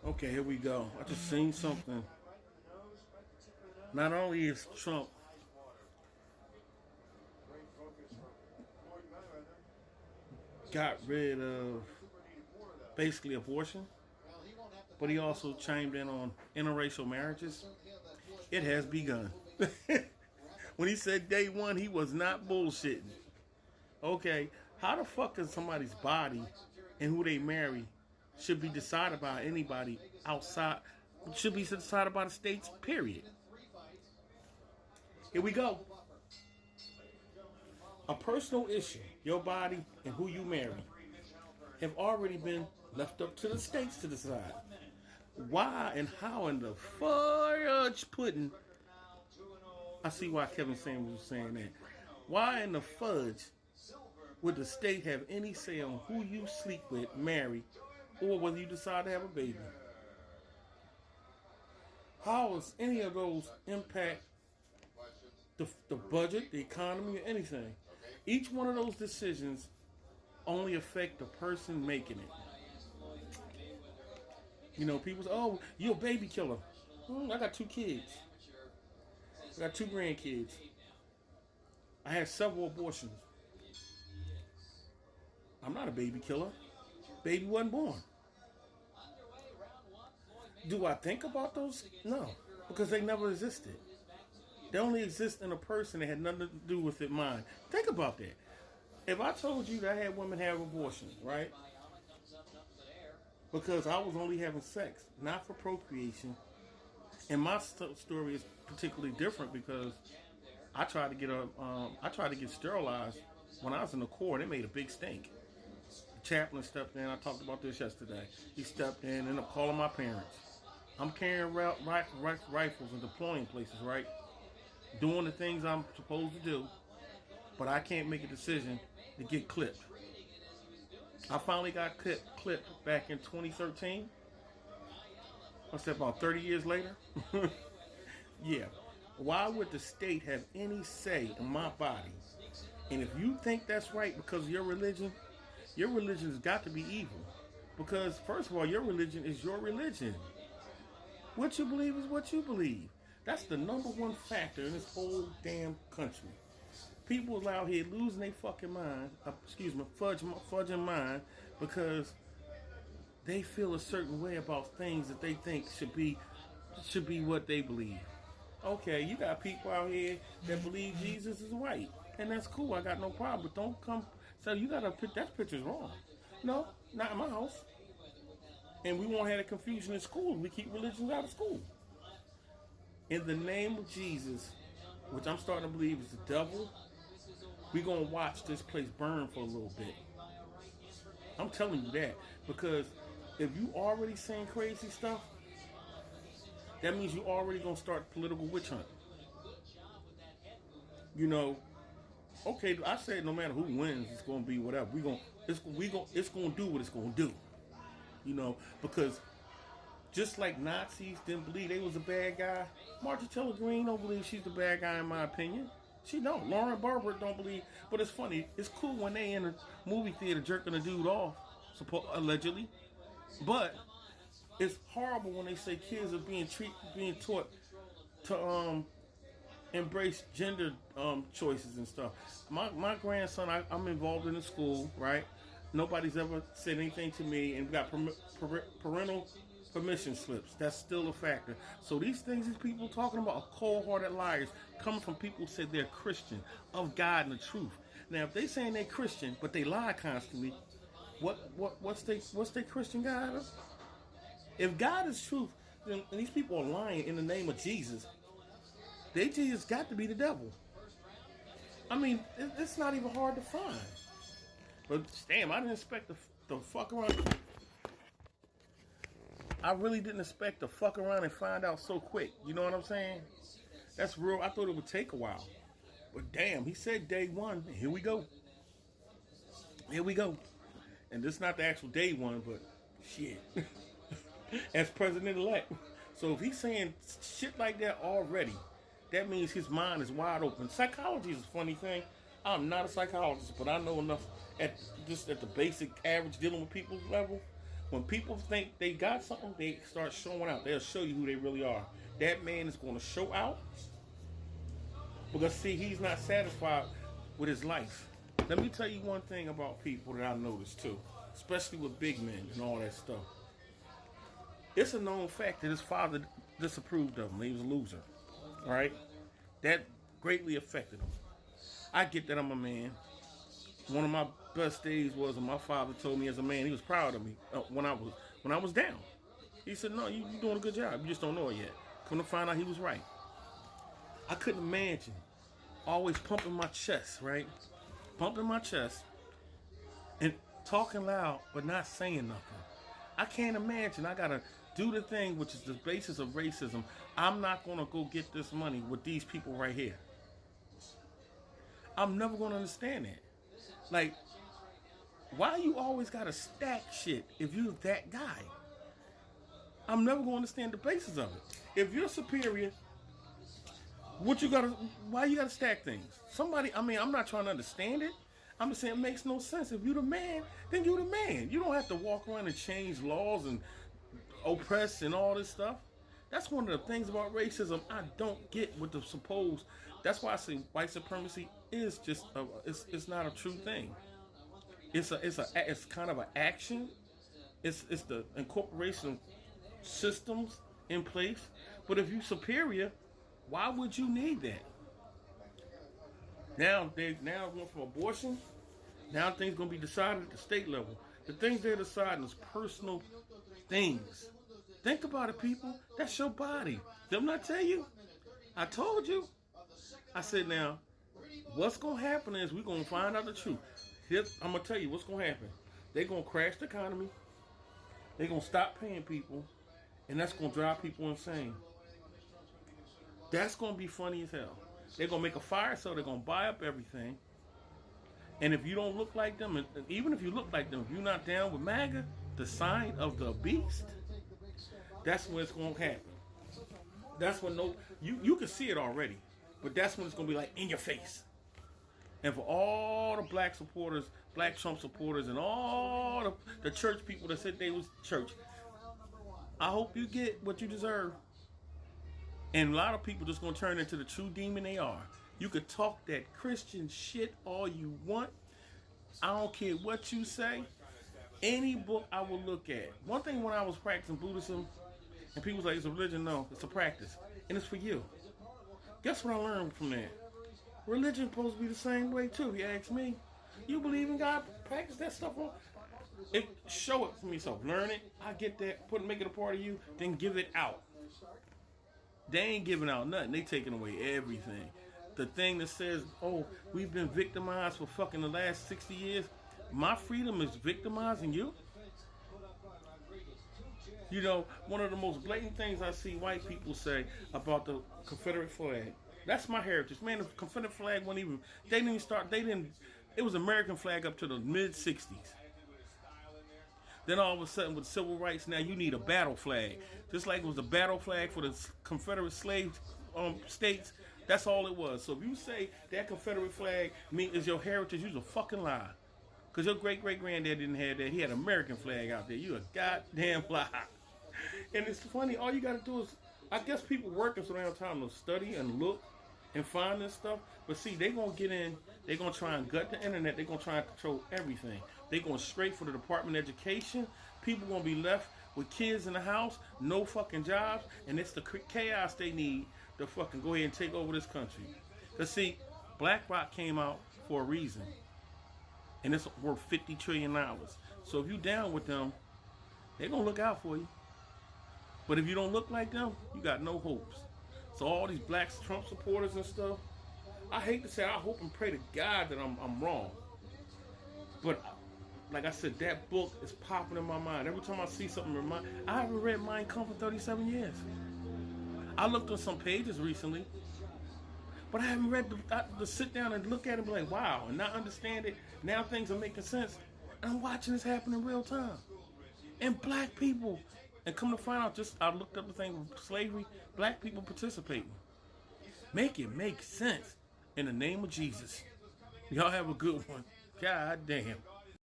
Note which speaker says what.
Speaker 1: Okay, here we go. I just seen something. Not only is Trump got rid of basically abortion, but he also chimed in on interracial marriages. It has begun. When he said day one, he was not bullshitting. Okay, how the fuck is somebody's body and who they marry should be decided by anybody outside, should be decided by the states, period. Here we go. A personal issue, your body and who you marry, have already been left up to the states to decide. Why and how in the fudge pudding? I see why Kevin Samuels was saying that. Why in the fudge would the state have any say on who you sleep with, marry, or whether you decide to have a baby? How does any of those impact the budget, the economy, or anything? Each one of those decisions only affect the person making it. You know, people say, oh, you're a baby killer. I got 2 kids. I got 2 grandkids. I had several abortions. I'm not a baby killer. Baby wasn't born. Do I think about those? No, because they never existed. They only exist in a person that had nothing to do with it mine. Think about that. If I told you that I had women have abortions, right? Because I was only having sex, not for procreation. And my story is particularly different because I tried to get sterilized when I was in the Corps. They made a big stink. The chaplain stepped in. I talked about this yesterday. He stepped in and ended up calling my parents. I'm carrying rifles and deploying places, right? Doing the things I'm supposed to do, but I can't make a decision to get clipped. I finally got clipped back in 2013. What's that, about 30 years later? Yeah. Why would the state have any say in my body? And if you think that's right because of your religion has got to be evil. Because, first of all, your religion is your religion. What you believe is what you believe. That's the number one factor in this whole damn country. People are out here losing their fucking mind, fudging mind, because they feel a certain way about things that they think should be what they believe. Okay, you got people out here that believe Jesus is white, and that's cool. I got no problem, but don't come. So you gotta put that picture's wrong. No, not in my house. And we won't have a confusion in school. We keep religions out of school. In the name of Jesus, which I'm starting to believe is the devil, we're going to watch this place burn for a little bit. I'm telling you that. Because if you already saying crazy stuff, that means you already going to start political witch hunt. You know, okay, I said no matter who wins, it's going to be whatever. It's going to do what it's going to do. You know, because just like Nazis didn't believe they was a bad guy, Marjorie Taylor Greene don't believe she's the bad guy in my opinion. She don't. Lauren Barber don't believe. But it's funny. It's cool when they in a movie theater jerking a dude off, allegedly. But it's horrible when they say kids are being taught to embrace gender choices and stuff. My grandson, I'm involved in the school, right? Nobody's ever said anything to me, and we got parental permission slips. That's still a factor. So these things these people talking about are cold-hearted liars coming from people who said they're Christian, of God and the truth. Now, if they saying they're Christian, but they lie constantly, what's they Christian God? If God is truth, then and these people are lying in the name of Jesus, they just got to be the devil. I mean, it's not even hard to find. But damn, I didn't expect to fuck around. I really didn't expect to fuck around and find out so quick. You know what I'm saying? That's real. I thought it would take a while. But damn, he said day one. Here we go. Here we go. And this is not the actual day one, but shit. As president-elect. So if he's saying shit like that already, that means his mind is wide open. Psychology is a funny thing. I'm not a psychologist, but I know enough at the basic average dealing with people's level. When people think they got something, they start showing out. They'll show you who they really are. That man is going to show out because, see, he's not satisfied with his life. Let me tell you one thing about people that I noticed too, especially with big men and all that stuff. It's a known fact that his father disapproved of him. He was a loser, all right? That greatly affected him. I get that I'm a man. One of my best days was when my father told me as a man he was proud of me when I was down. He said, "No, you're doing a good job. You just don't know it yet." Come to find out, he was right. I couldn't imagine always pumping my chest, right? Pumping my chest and talking loud but not saying nothing. I can't imagine. I gotta do the thing which is the basis of racism. I'm not gonna go get this money with these people right here. I'm never gonna understand that. Like, why you always gotta stack shit if you're that guy? I'm never gonna understand the basis of it. If you're superior, why you gotta stack things? I'm not trying to understand it. I'm just saying it makes no sense. If you the man, then you the man. You don't have to walk around and change laws and oppress and all this stuff. That's one of the things about racism I don't get with the supposed. That's why I say white supremacy is just it's not a true thing. It's kind of an action. It's the incorporation of systems in place. But if you're superior, why would you need that? Now going from abortion. Now things gonna be decided at the state level. The things they're deciding is personal things. Think about it, people. That's your body. Didn't I tell you? I told you. I said, now, what's going to happen is we're going to find out the truth. I'm going to tell you what's going to happen. They're going to crash the economy. They're going to stop paying people. And that's going to drive people insane. That's going to be funny as hell. They're going to make a fire sale. They're going to buy up everything. And if you don't look like them, and even if you look like them, if you're not down with MAGA, the sign of the beast, that's when it's going to happen. That's when you can see it already, but that's when it's going to be like in your face. And for all the black supporters, black Trump supporters, and all the church people that said they was church, I hope you get what you deserve. And a lot of people just going to turn into the true demon they are. You could talk that Christian shit all you want. I don't care what you say. Any book I will look at. One thing when I was practicing Buddhism, and people was like, it's a religion. No, it's a practice. And it's for you. Guess what I learned from that? Religion supposed to be the same way too, if you ask me. You believe in God, practice that stuff on. Show it for me, so learn it. I get that, make it a part of you, then give it out. They ain't giving out nothing. They taking away everything. The thing that says, oh, we've been victimized for fucking the last 60 years. My freedom is victimizing you? You know, one of the most blatant things I see white people say about the Confederate flag. That's my heritage. Man, the Confederate flag it was American flag up to the mid-60s. Then all of a sudden with civil rights, now you need a battle flag. Just like it was a battle flag for the Confederate slave states, that's all it was. So if you say that Confederate flag is your heritage, you're a fucking lie. Because your great-great-granddad didn't have that. He had an American flag out there. You a goddamn lie. And it's funny, all you got to do is, I guess people working so they don't have time to study and look and find this stuff. But see, they're going to get in, they're going to try and gut the internet, they're going to try and control everything. They're going straight for the Department of Education. People going to be left with kids in the house, no fucking jobs, and it's the chaos they need to fucking go ahead and take over this country. Because see, BlackRock came out for a reason. And it's worth $50 trillion. So if you down with them, they're going to look out for you. But if you don't look like them, you got no hopes. So all these black Trump supporters and stuff, I hate to say, I hope and pray to God that I'm wrong. But like I said, that book is popping in my mind. Every time I see something, I haven't read Mein Kampf for 37 years. I looked on some pages recently, but I haven't read to sit down and look at it and be like, wow, and not understand it. Now things are making sense. And I'm watching this happen in real time. And black people, and come to find out, I looked up the thing with slavery, black people participating. Make it make sense in the name of Jesus. Y'all have a good one. God damn.